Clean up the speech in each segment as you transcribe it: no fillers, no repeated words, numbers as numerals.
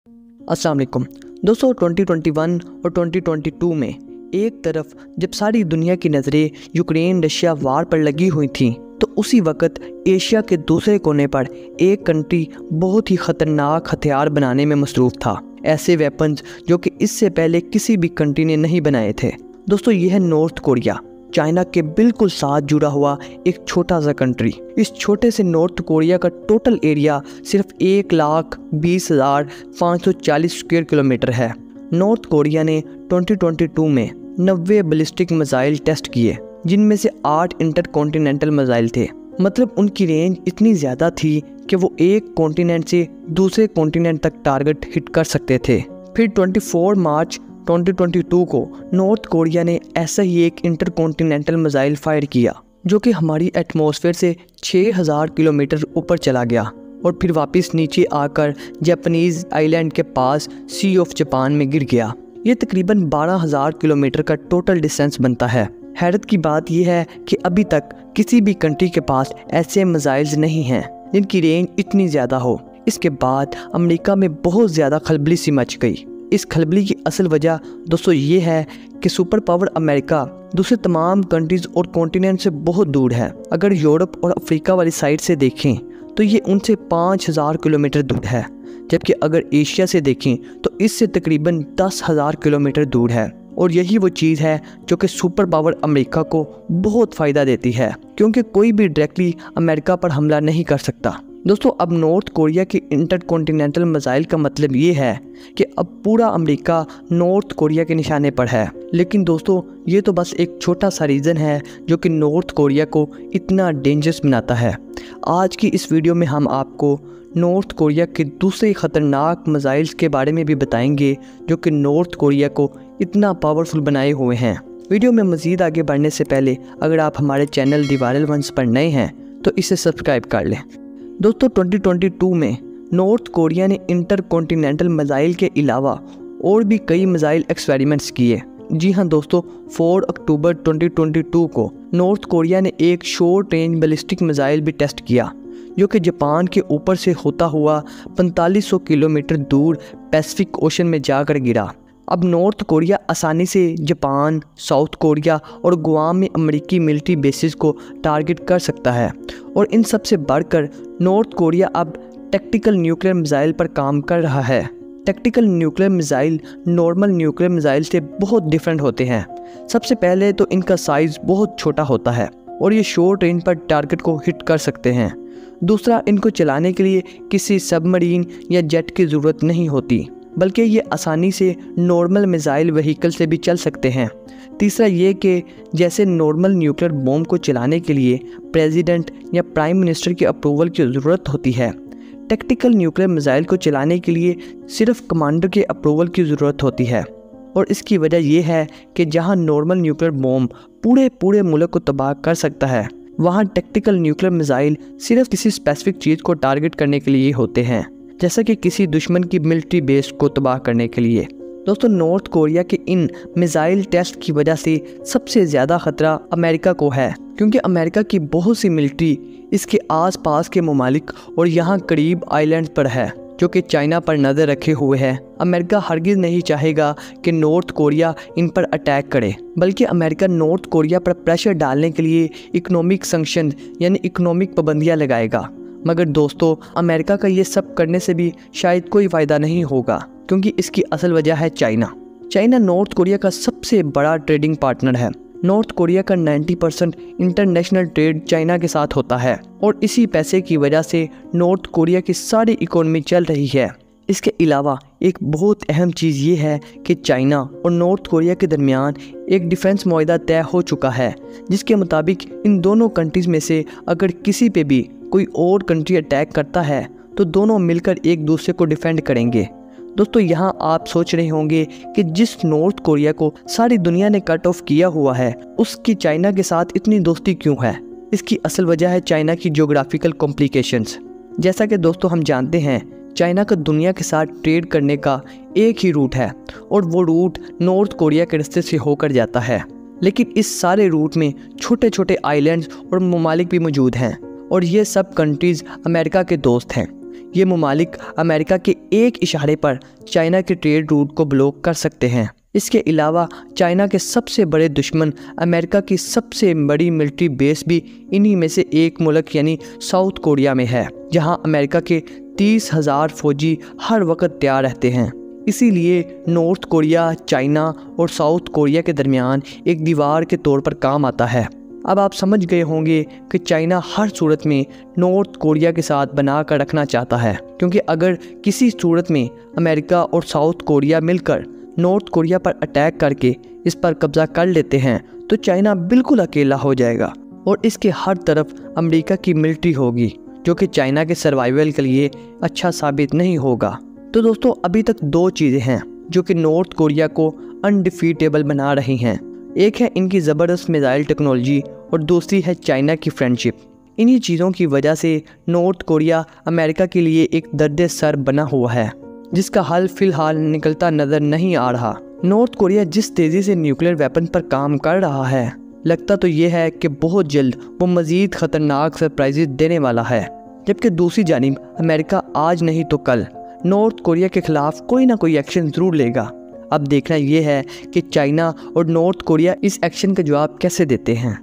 अस्सलाम वालेकुम दोस्तों। 2021 और 2022 में एक तरफ जब सारी दुनिया की नज़रें यूक्रेन रशिया वार पर लगी हुई थीं, तो उसी वक्त एशिया के दूसरे कोने पर एक कंट्री बहुत ही ख़तरनाक हथियार बनाने में मसरूफ़ था। ऐसे वेपन्स जो कि इससे पहले किसी भी कंट्री ने नहीं बनाए थे। दोस्तों, ये है नॉर्थ कोरिया, चाइना के बिल्कुल साथ जुड़ा हुआ एक छोटा सा कंट्री। इस छोटे से नॉर्थ कोरिया का टोटल एरिया सिर्फ 1,20,540 स्क्वायर किलोमीटर है। नॉर्थ कोरिया ने 2022 में 90 बैलिस्टिक मिसाइल टेस्ट किए, जिनमें से 8 इंटरकॉन्टिनेंटल मिसाइल थे। मतलब उनकी रेंज इतनी ज़्यादा थी कि वो एक कॉन्टिनेंट से दूसरे कॉन्टिनेंट तक टारगेट हिट कर सकते थे। फिर 24 मार्च 2022 को नॉर्थ कोरिया ने ऐसा ही एक इंटरकॉन्टिनेंटल मिसाइल फायर किया, जो कि हमारी एटमॉस्फेयर से 6000 किलोमीटर ऊपर चला गया और फिर वापस नीचे आकर जापानीज आइलैंड के पास सी ऑफ जापान में गिर गया। ये तकरीबन 12,000 किलोमीटर का टोटल डिस्टेंस बनता है। हैरत की बात यह है कि अभी तक किसी भी कंट्री के पास ऐसे मिसाइल्स नहीं हैं जिनकी रेंज इतनी ज़्यादा हो। इसके बाद अमेरिका में बहुत ज़्यादा खलबली सी मच गई। इस खलबली की असल वजह दोस्तों ये है कि सुपर पावर अमेरिका दूसरे तमाम कंट्रीज़ और कॉन्टिनेंट से बहुत दूर है। अगर यूरोप और अफ्रीका वाली साइड से देखें तो ये उनसे 5,000 किलोमीटर दूर है, जबकि अगर एशिया से देखें तो इससे तकरीबन 10,000 किलोमीटर दूर है। और यही वो चीज़ है जो कि सुपर पावर अमेरिका को बहुत फ़ायदा देती है, क्योंकि कोई भी डायरेक्टली अमेरिका पर हमला नहीं कर सकता। दोस्तों, अब नॉर्थ कोरिया की इंटरकॉन्टिनेंटल मिसाइल का मतलब ये है कि अब पूरा अमेरिका नॉर्थ कोरिया के निशाने पर है। लेकिन दोस्तों, ये तो बस एक छोटा सा रीज़न है जो कि नॉर्थ कोरिया को इतना डेंजरस बनाता है। आज की इस वीडियो में हम आपको नॉर्थ कोरिया के दूसरे ख़तरनाक मिसाइल्स के बारे में भी बताएंगे जो कि नॉर्थ कोरिया को इतना पावरफुल बनाए हुए हैं। वीडियो में मज़ीद आगे बढ़ने से पहले अगर आप हमारे चैनल दी वायरल वंस पर नए हैं तो इसे सब्सक्राइब कर लें। दोस्तों, 2022 में नॉर्थ कोरिया ने इंटरकॉन्टिनेंटल मिसाइल के अलावा और भी कई मिसाइल एक्सपेरिमेंट्स किए। जी हाँ दोस्तों, 4 अक्टूबर 2022 को नॉर्थ कोरिया ने एक शॉर्ट रेंज बैलिस्टिक मिसाइल भी टेस्ट किया, जो कि जापान के ऊपर से होता हुआ 4500 किलोमीटर दूर पैसिफिक ओशन में जाकर गिरा। अब नॉर्थ कोरिया आसानी से जापान, साउथ कोरिया और गुआम में अमेरिकी मिलिट्री बेसिस को टारगेट कर सकता है। और इन सब से बढ़कर नॉर्थ कोरिया अब टैक्टिकल न्यूक्लियर मिसाइल पर काम कर रहा है। Tactical nuclear missile normal nuclear missile से बहुत डिफरेंट होते हैं। सबसे पहले तो इनका साइज़ बहुत छोटा होता है और ये शॉर्ट रेंज पर टारगेट को हिट कर सकते हैं। दूसरा, इनको चलाने के लिए किसी सबमरीन या जेट की ज़रूरत नहीं होती, बल्कि ये आसानी से नॉर्मल मिसाइल व्हीकल से भी चल सकते हैं। तीसरा ये कि जैसे नॉर्मल न्यूक्लियर बॉम्ब को चलाने के लिए प्रेसिडेंट या प्राइम मिनिस्टर की अप्रूवल की ज़रूरत होती है, टैक्टिकल न्यूक्लियर मिसाइल को चलाने के लिए सिर्फ कमांडर के अप्रूवल की ज़रूरत होती है। और इसकी वजह यह है कि जहां नॉर्मल न्यूक्लियर बॉम्ब पूरे मुल्क को तबाह कर सकता है, वहाँ टैक्टिकल न्यूक्लियर मिसाइल सिर्फ किसी स्पेसिफिक चीज़ को टारगेट करने के लिए होते हैं, जैसा कि किसी दुश्मन की मिलिट्री बेस को तबाह करने के लिए। दोस्तों, नॉर्थ कोरिया के इन मिसाइल टेस्ट की वजह से सबसे ज़्यादा ख़तरा अमेरिका को है, क्योंकि अमेरिका की बहुत सी मिलिट्री इसके आसपास के ममालिक और यहाँ करीब आइलैंड पर है, जो कि चाइना पर नज़र रखे हुए है। अमेरिका हरगिज़ नहीं चाहेगा कि नॉर्थ कोरिया इन पर अटैक करे, बल्कि अमेरिका नॉर्थ कोरिया पर प्रेशर डालने के लिए इकोनॉमिक सैंक्शन यानी इकोनॉमिक पाबंदियाँ लगाएगा। मगर दोस्तों, अमेरिका का ये सब करने से भी शायद कोई फ़ायदा नहीं होगा, क्योंकि इसकी असल वजह है चाइना। चाइना नॉर्थ कोरिया का सबसे बड़ा ट्रेडिंग पार्टनर है। नॉर्थ कोरिया का 90% इंटरनेशनल ट्रेड चाइना के साथ होता है और इसी पैसे की वजह से नॉर्थ कोरिया की सारी इकोनॉमी चल रही है। इसके अलावा एक बहुत अहम चीज़ ये है कि चाइना और नॉर्थ कोरिया के दरमियान एक डिफेंस मुआहदा तय हो चुका है, जिसके मुताबिक इन दोनों कंट्रीज़ में से अगर किसी पे भी कोई और कंट्री अटैक करता है तो दोनों मिलकर एक दूसरे को डिफेंड करेंगे। दोस्तों, यहाँ आप सोच रहे होंगे कि जिस नॉर्थ कोरिया को सारी दुनिया ने कट ऑफ किया हुआ है, उसकी चाइना के साथ इतनी दोस्ती क्यों है? इसकी असल वजह है चाइना की ज्योग्राफिकल कॉम्प्लिकेशंस। जैसा कि दोस्तों हम जानते हैं, चाइना का दुनिया के साथ ट्रेड करने का एक ही रूट है और वो रूट नॉर्थ कोरिया के रास्ते से होकर जाता है। लेकिन इस सारे रूट में छोटे छोटे आइलैंड्स और ममालिक भी मौजूद हैं और ये सब कंट्रीज़ अमेरिका के दोस्त हैं। ये ममालिक अमेरिका के एक इशारे पर चाइना के ट्रेड रूट को ब्लॉक कर सकते हैं। इसके अलावा चाइना के सबसे बड़े दुश्मन अमेरिका की सबसे बड़ी मिलिट्री बेस भी इन्हीं में से एक मुल्क यानी साउथ कोरिया में है, जहां अमेरिका के 30,000 फौजी हर वक्त तैयार रहते हैं। इसीलिए नॉर्थ कोरिया चाइना और साउथ कोरिया के दरमियान एक दीवार के तौर पर काम आता है। अब आप समझ गए होंगे कि चाइना हर सूरत में नॉर्थ कोरिया के साथ बना कर रखना चाहता है, क्योंकि अगर किसी सूरत में अमेरिका और साउथ कोरिया मिलकर नॉर्थ कोरिया पर अटैक करके इस पर कब्जा कर लेते हैं तो चाइना बिल्कुल अकेला हो जाएगा और इसके हर तरफ अमेरिका की मिलिट्री होगी, जो कि चाइना के सर्वाइवल के लिए अच्छा साबित नहीं होगा। तो दोस्तों, अभी तक दो चीज़ें हैं जो कि नॉर्थ कोरिया को अनडिफीटेबल बना रही हैं। एक है इनकी ज़बरदस्त मिसाइल टेक्नोलॉजी और दूसरी है चाइना की फ्रेंडशिप। इन्हीं चीज़ों की वजह से नॉर्थ कोरिया अमेरिका के लिए एक दर्द सर बना हुआ है, जिसका हल फिलहाल निकलता नज़र नहीं आ रहा। नॉर्थ कोरिया जिस तेज़ी से न्यूक्लियर वेपन पर काम कर रहा है, लगता तो ये है कि बहुत जल्द वो मज़ीद ख़तरनाक सरप्राइजेज देने वाला है। जबकि दूसरी जानिब अमेरिका आज नहीं तो कल नॉर्थ कोरिया के खिलाफ कोई ना कोई एक्शन ज़रूर लेगा। अब देखना यह है कि चाइना और नॉर्थ कोरिया इस एक्शन का जवाब कैसे देते हैं।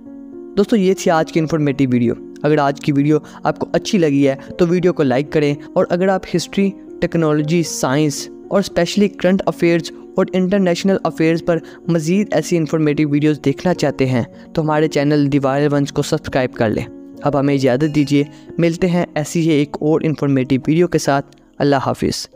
दोस्तों, ये थी आज की इन्फॉर्मेटिव वीडियो। अगर आज की वीडियो आपको अच्छी लगी है तो वीडियो को लाइक करें, और अगर आप हिस्ट्री, टेक्नोलॉजी, साइंस और स्पेशली करंट अफेयर्स और इंटरनेशनल अफेयर्स पर मज़ीद ऐसी इन्फॉर्मेटिव वीडियोस देखना चाहते हैं तो हमारे चैनल द वायरल वंस को सब्सक्राइब कर लें। अब हमें इजाज़त दीजिए, मिलते हैं ऐसी ही एक और इन्फॉर्मेटिव वीडियो के साथ। अल्लाह हाफिज़।